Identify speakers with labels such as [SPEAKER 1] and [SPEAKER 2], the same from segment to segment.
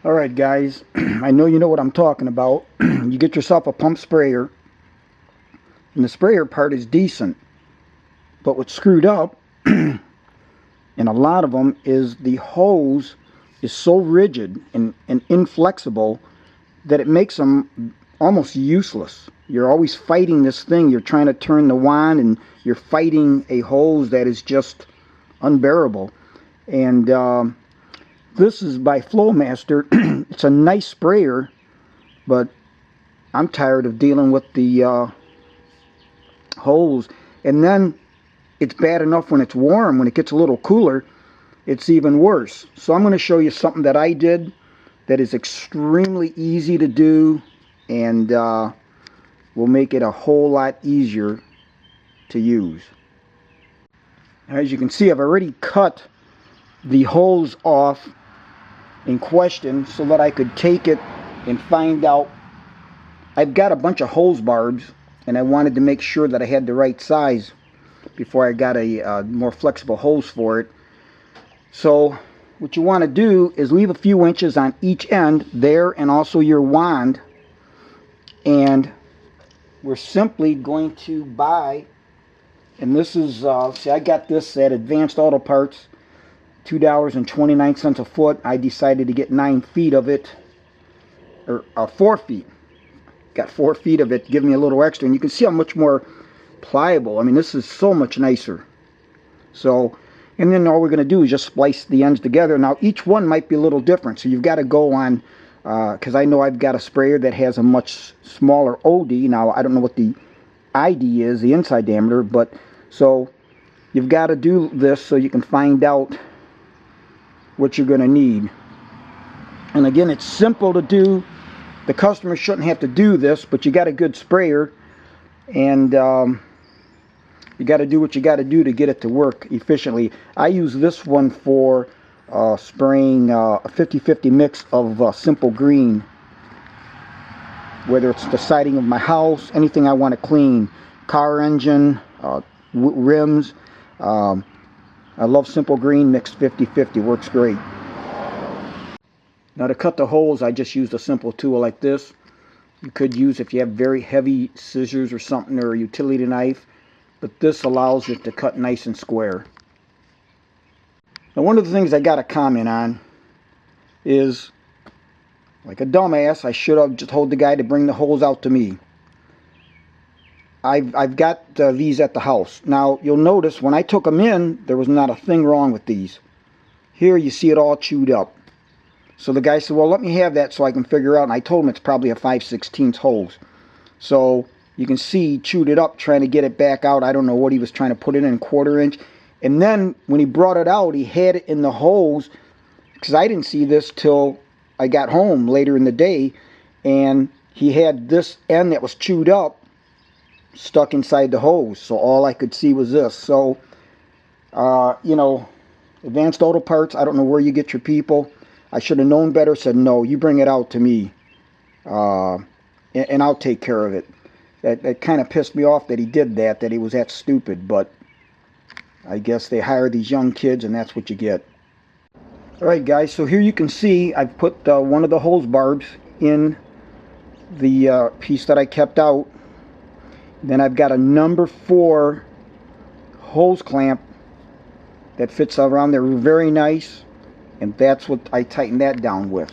[SPEAKER 1] Alright guys, I know you know what I'm talking about. You get yourself a pump sprayer, and the sprayer part is decent, but what's screwed up in a lot of them is the hose is so rigid and inflexible that it makes them almost useless. You're always fighting this thing. You're trying to turn the wand and you're fighting a hose that is just unbearable. And this is by Flowmaster. It's a nice sprayer, but I'm tired of dealing with the hose. And then it's bad enough when it's warm. When it gets a little cooler, it's even worse. So I'm going to show you something that I did that is extremely easy to do and will make it a whole lot easier to use. As you can see, I've already cut the hose off in question so that I could take it and find out. I've got a bunch of hose barbs and I wanted to make sure that I had the right size before I got a more flexible hose for it. So what you want to do is leave a few inches on each end there and also your wand, and we're simply going to buy, and this is see, I got this at Advanced Auto Parts, $2.29 a foot. I decided to get 9 feet of it, or 4 feet. Got 4 feet of it, give me a little extra, and you can see how much more pliable. I mean, this is so much nicer. So, and then all we're going to do is just splice the ends together. Now each one might be a little different, so you've got to go on, because I know I've got a sprayer that has a much smaller OD. Now I don't know what the ID is, the inside diameter, but so you've got to do this so you can find out what you're going to need. And again, it's simple to do. The customer shouldn't have to do this, but you got a good sprayer, and you got to do what you got to do to get it to work efficiently. I use this one for spraying a 50-50 mix of Simple Green, whether it's the siding of my house, anything I want to clean, car engine, rims. I love Simple Green mixed 50-50, works great. Now to cut the holes, I just used a simple tool like this. You could use, if you have very heavy scissors or something, or a utility knife, but this allows it to cut nice and square. Now one of the things I got to comment on is, like a dumbass, I should have just told the guy to bring the holes out to me. I've got these at the house. Now you'll notice when I took them in, there was not a thing wrong with these. Here you see it all chewed up. So the guy said, well, let me have that so I can figure out. And I told him it's probably a 5/16 hose. So you can see he chewed it up trying to get it back out. I don't know what he was trying to put it in, 1/4 inch. And then when he brought it out, he had it in the hose, because I didn't see this till I got home later in the day. And he had this end that was chewed up stuck inside the hose. So all I could see was this. So, you know, Advanced Auto Parts, I don't know where you get your people. I should have known better, said, no, you bring it out to me, and I'll take care of it. That kind of pissed me off that he did that he was that stupid, but I guess they hire these young kids and that's what you get. Alright guys, so here you can see I've put one of the hose barbs in the piece that I kept out. Then I've got a number 4 hose clamp that fits around there very nice, and that's what I tightened that down with.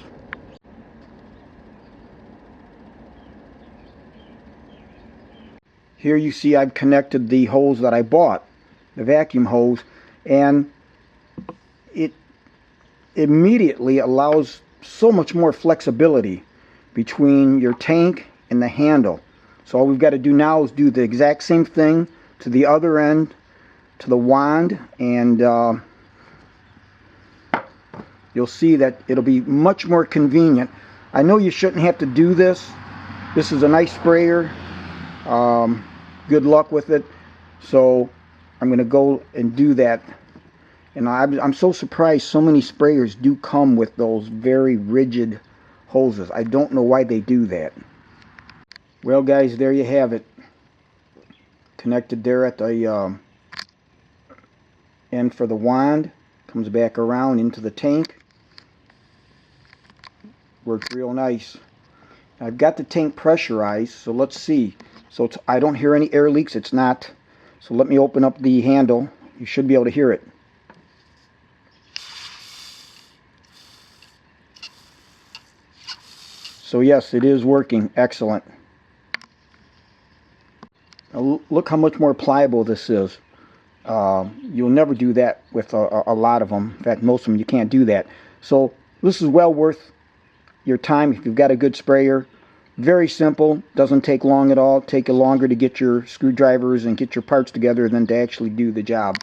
[SPEAKER 1] Here you see I've connected the hose that I bought, the vacuum hose, and it immediately allows so much more flexibility between your tank and the handle. So all we've got to do now is do the exact same thing to the other end, to the wand, and you'll see that it'll be much more convenient. I know you shouldn't have to do this. This is a nice sprayer. Good luck with it. So I'm going to go and do that. And I'm so surprised so many sprayers do come with those very rigid hoses. I don't know why they do that. Well guys, there you have it. Connected there at the end for the wand. Comes back around into the tank. Worked real nice. I've got the tank pressurized, so let's see. So I don't hear any air leaks. It's not. So let me open up the handle. You should be able to hear it. So yes, it is working. Excellent. Now look how much more pliable this is. You'll never do that with a lot of them. In fact, most of them you can't do that. So this is well worth your time if you've got a good sprayer. Very simple. Doesn't take long at all. Take you longer to get your screwdrivers and get your parts together than to actually do the job.